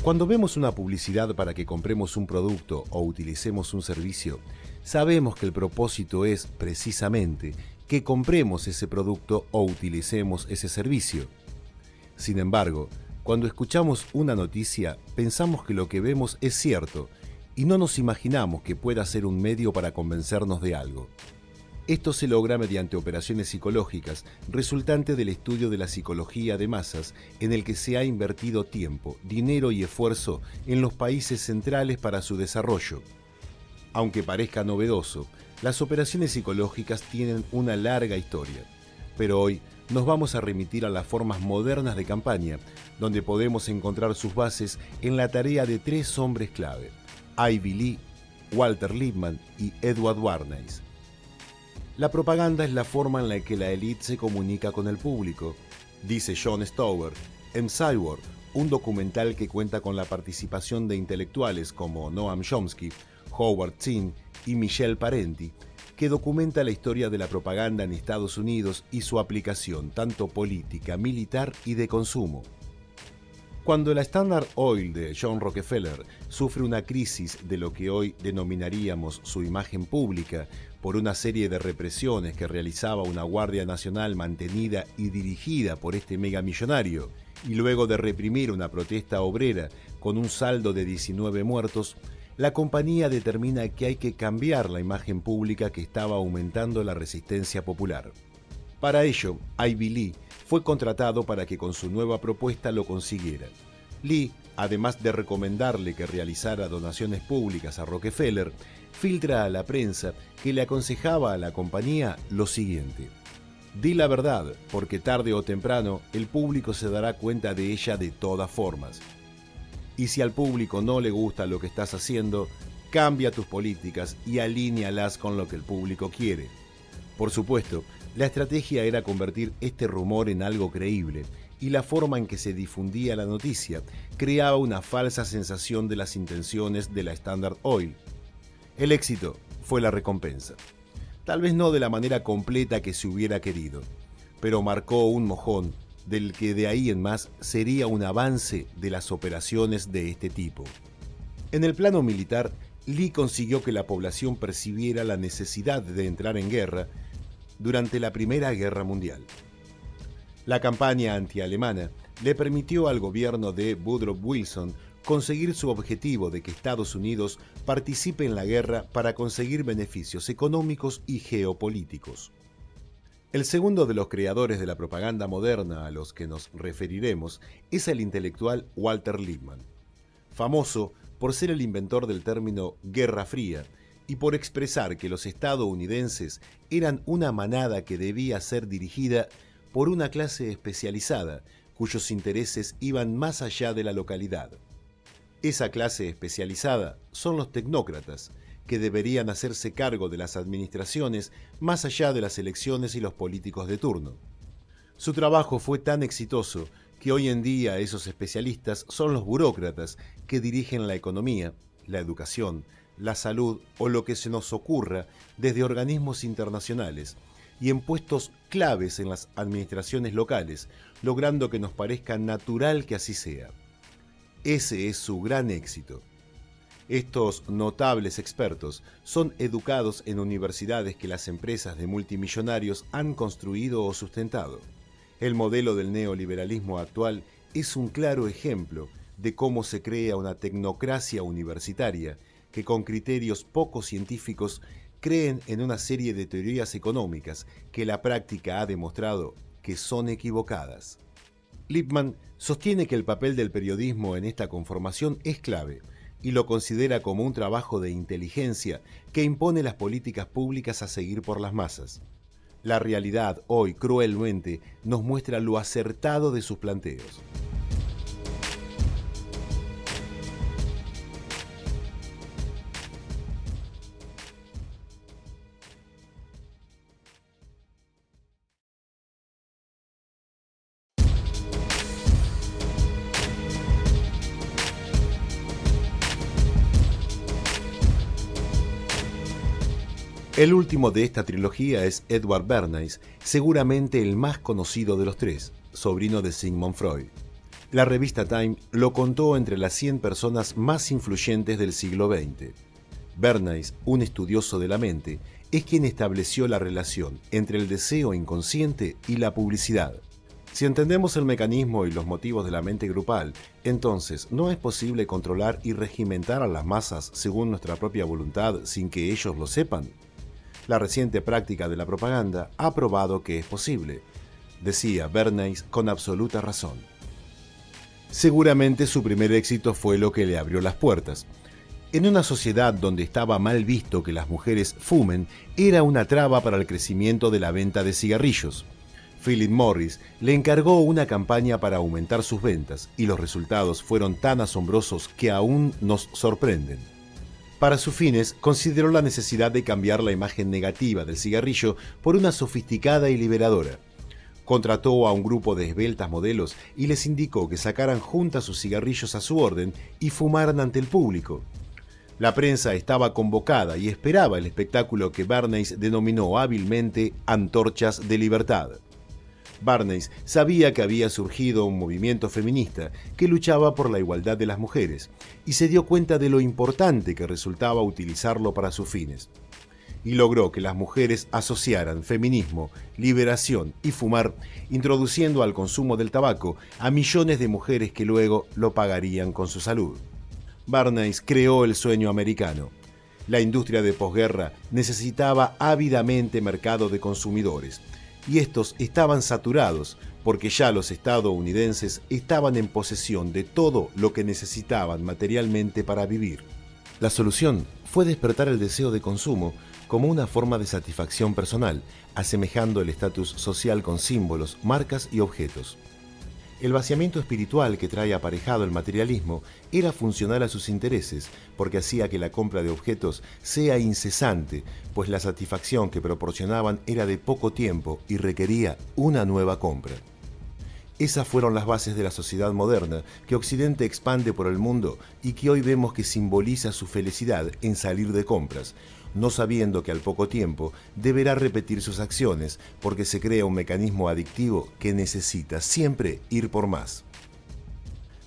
Cuando vemos una publicidad para que compremos un producto o utilicemos un servicio, sabemos que el propósito es, precisamente, que compremos ese producto o utilicemos ese servicio. Sin embargo, cuando escuchamos una noticia, pensamos que lo que vemos es cierto y no nos imaginamos que pueda ser un medio para convencernos de algo. Esto se logra mediante operaciones psicológicas, resultante del estudio de la psicología de masas, en el que se ha invertido tiempo, dinero y esfuerzo en los países centrales para su desarrollo. Aunque parezca novedoso, las operaciones psicológicas tienen una larga historia, pero hoy nos vamos a remitir a las formas modernas de campaña, donde podemos encontrar sus bases en la tarea de tres hombres clave: Ivy Lee, Walter Lippmann y Edward Bernays. La propaganda es la forma en la que la élite se comunica con el público, dice Jon Stewart en Cyborg, un documental que cuenta con la participación de intelectuales como Noam Chomsky, Howard Zinn y Michel Parenti, que documenta la historia de la propaganda en Estados Unidos y su aplicación tanto política, militar y de consumo. Cuando la Standard Oil de John Rockefeller sufre una crisis de lo que hoy denominaríamos su imagen pública por una serie de represiones que realizaba una Guardia Nacional mantenida y dirigida por este megamillonario, y luego de reprimir una protesta obrera con un saldo de 19 muertos, la compañía determina que hay que cambiar la imagen pública que estaba aumentando la resistencia popular. Para ello, Ivy Lee fue contratado para que con su nueva propuesta lo consiguiera. Lee, además de recomendarle que realizara donaciones públicas a Rockefeller, filtra a la prensa que le aconsejaba a la compañía lo siguiente: di la verdad, porque tarde o temprano el público se dará cuenta de ella de todas formas. Y si al público no le gusta lo que estás haciendo, cambia tus políticas y alíñalas con lo que el público quiere. Por supuesto, la estrategia era convertir este rumor en algo creíble, y la forma en que se difundía la noticia creaba una falsa sensación de las intenciones de la Standard Oil. El éxito fue la recompensa. Tal vez no de la manera completa que se hubiera querido, pero marcó un mojón del que de ahí en más sería un avance de las operaciones de este tipo. En el plano militar, Lee consiguió que la población percibiera la necesidad de entrar en guerra durante la Primera Guerra Mundial. La campaña antialemana le permitió al gobierno de Woodrow Wilson conseguir su objetivo de que Estados Unidos participe en la guerra para conseguir beneficios económicos y geopolíticos. El segundo de los creadores de la propaganda moderna a los que nos referiremos es el intelectual Walter Lippmann, famoso por ser el inventor del término Guerra Fría y por expresar que los estadounidenses eran una manada que debía ser dirigida por una clase especializada cuyos intereses iban más allá de la localidad. Esa clase especializada son los tecnócratas, que deberían hacerse cargo de las administraciones más allá de las elecciones y los políticos de turno. Su trabajo fue tan exitoso que hoy en día esos especialistas son los burócratas que dirigen la economía, la educación, la salud o lo que se nos ocurra desde organismos internacionales y en puestos claves en las administraciones locales, logrando que nos parezca natural que así sea. Ese es su gran éxito. Estos notables expertos son educados en universidades que las empresas de multimillonarios han construido o sustentado. El modelo del neoliberalismo actual es un claro ejemplo de cómo se crea una tecnocracia universitaria que con criterios poco científicos creen en una serie de teorías económicas que la práctica ha demostrado que son equivocadas. Lippmann sostiene que el papel del periodismo en esta conformación es clave y lo considera como un trabajo de inteligencia que impone las políticas públicas a seguir por las masas. La realidad hoy cruelmente nos muestra lo acertado de sus planteos. El último de esta trilogía es Edward Bernays, seguramente el más conocido de los tres, sobrino de Sigmund Freud. La revista Time lo contó entre las 100 personas más influyentes del siglo XX. Bernays, un estudioso de la mente, es quien estableció la relación entre el deseo inconsciente y la publicidad. Si entendemos el mecanismo y los motivos de la mente grupal, entonces ¿no es posible controlar y regimentar a las masas según nuestra propia voluntad sin que ellos lo sepan? La reciente práctica de la propaganda ha probado que es posible, decía Bernays con absoluta razón. Seguramente su primer éxito fue lo que le abrió las puertas. En una sociedad donde estaba mal visto que las mujeres fumen, era una traba para el crecimiento de la venta de cigarrillos. Philip Morris le encargó una campaña para aumentar sus ventas y los resultados fueron tan asombrosos que aún nos sorprenden. Para sus fines, consideró la necesidad de cambiar la imagen negativa del cigarrillo por una sofisticada y liberadora. Contrató a un grupo de esbeltas modelos y les indicó que sacaran juntas sus cigarrillos a su orden y fumaran ante el público. La prensa estaba convocada y esperaba el espectáculo que Bernays denominó hábilmente Antorchas de Libertad. Bernays sabía que había surgido un movimiento feminista que luchaba por la igualdad de las mujeres y se dio cuenta de lo importante que resultaba utilizarlo para sus fines. Y logró que las mujeres asociaran feminismo, liberación y fumar, introduciendo al consumo del tabaco a millones de mujeres que luego lo pagarían con su salud. Bernays creó el sueño americano. La industria de posguerra necesitaba ávidamente mercado de consumidores, y estos estaban saturados porque ya los estadounidenses estaban en posesión de todo lo que necesitaban materialmente para vivir. La solución fue despertar el deseo de consumo como una forma de satisfacción personal, asemejando el estatus social con símbolos, marcas y objetos. El vaciamiento espiritual que trae aparejado el materialismo era funcional a sus intereses, porque hacía que la compra de objetos sea incesante, pues la satisfacción que proporcionaban era de poco tiempo y requería una nueva compra. Esas fueron las bases de la sociedad moderna que Occidente expande por el mundo y que hoy vemos que simboliza su felicidad en salir de compras, no sabiendo que al poco tiempo deberá repetir sus acciones porque se crea un mecanismo adictivo que necesita siempre ir por más.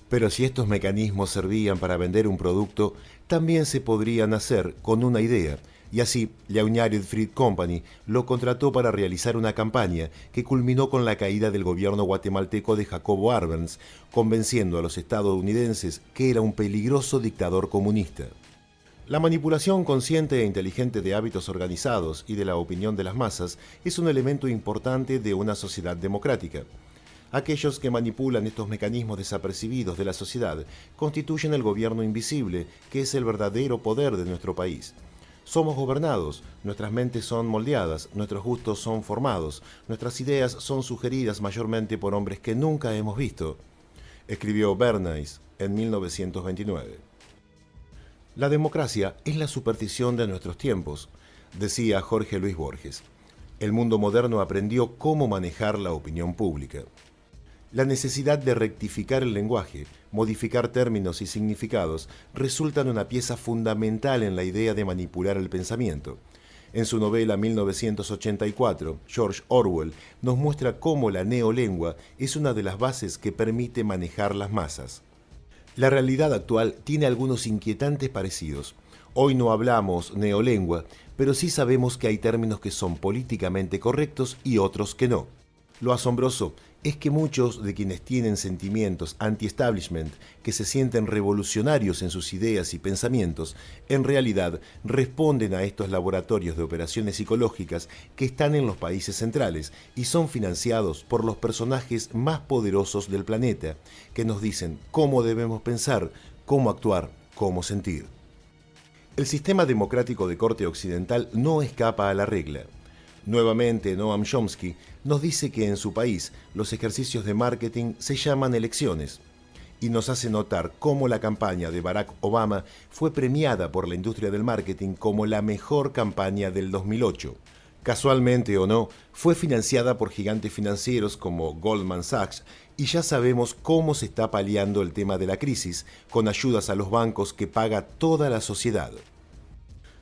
Pero si estos mecanismos servían para vender un producto, también se podrían hacer con una idea, y así la United Fruit Company lo contrató para realizar una campaña que culminó con la caída del gobierno guatemalteco de Jacobo Arbenz, convenciendo a los estadounidenses que era un peligroso dictador comunista. La manipulación consciente e inteligente de hábitos organizados y de la opinión de las masas es un elemento importante de una sociedad democrática. Aquellos que manipulan estos mecanismos desapercibidos de la sociedad constituyen el gobierno invisible, que es el verdadero poder de nuestro país. Somos gobernados, nuestras mentes son moldeadas, nuestros gustos son formados, nuestras ideas son sugeridas mayormente por hombres que nunca hemos visto, escribió Bernays en 1929. La democracia es la superstición de nuestros tiempos, decía Jorge Luis Borges. El mundo moderno aprendió cómo manejar la opinión pública. La necesidad de rectificar el lenguaje, modificar términos y significados resultan una pieza fundamental en la idea de manipular el pensamiento. En su novela 1984, George Orwell nos muestra cómo la neolengua es una de las bases que permite manejar las masas. La realidad actual tiene algunos inquietantes parecidos. Hoy no hablamos neolengua, pero sí sabemos que hay términos que son políticamente correctos y otros que no. Lo asombroso es que muchos de quienes tienen sentimientos anti-establishment, que se sienten revolucionarios en sus ideas y pensamientos, en realidad responden a estos laboratorios de operaciones psicológicas que están en los países centrales y son financiados por los personajes más poderosos del planeta, que nos dicen cómo debemos pensar, cómo actuar, cómo sentir. El sistema democrático de corte occidental no escapa a la regla. Nuevamente, Noam Chomsky nos dice que en su país los ejercicios de marketing se llaman elecciones y nos hace notar cómo la campaña de Barack Obama fue premiada por la industria del marketing como la mejor campaña del 2008. Casualmente o no, fue financiada por gigantes financieros como Goldman Sachs y ya sabemos cómo se está paliando el tema de la crisis con ayudas a los bancos que paga toda la sociedad.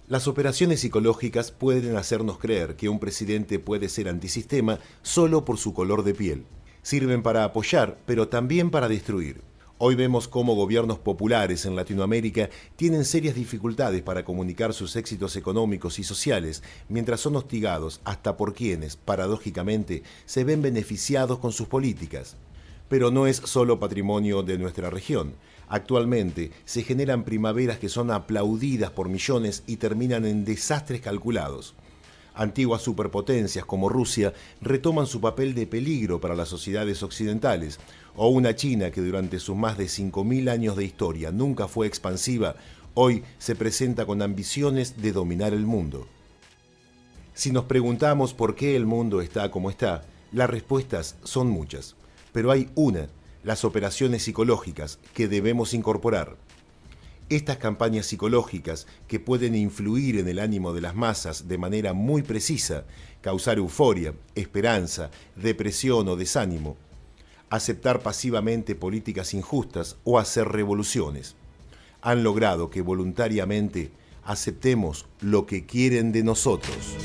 Las operaciones psicológicas pueden hacernos creer que un presidente puede ser antisistema solo por su color de piel. Sirven para apoyar, pero también para destruir. Hoy vemos cómo gobiernos populares en Latinoamérica tienen serias dificultades para comunicar sus éxitos económicos y sociales, mientras son hostigados hasta por quienes, paradójicamente, se ven beneficiados con sus políticas. Pero no es solo patrimonio de nuestra región. Actualmente se generan primaveras que son aplaudidas por millones y terminan en desastres calculados. Antiguas superpotencias como Rusia retoman su papel de peligro para las sociedades occidentales, o una China que durante sus más de 5.000 años de historia nunca fue expansiva, hoy se presenta con ambiciones de dominar el mundo. Si nos preguntamos por qué el mundo está como está, las respuestas son muchas, pero hay una, las operaciones psicológicas, que debemos incorporar. Estas campañas psicológicas, que pueden influir en el ánimo de las masas de manera muy precisa, causar euforia, esperanza, depresión o desánimo, aceptar pasivamente políticas injustas o hacer revoluciones, han logrado que voluntariamente aceptemos lo que quieren de nosotros.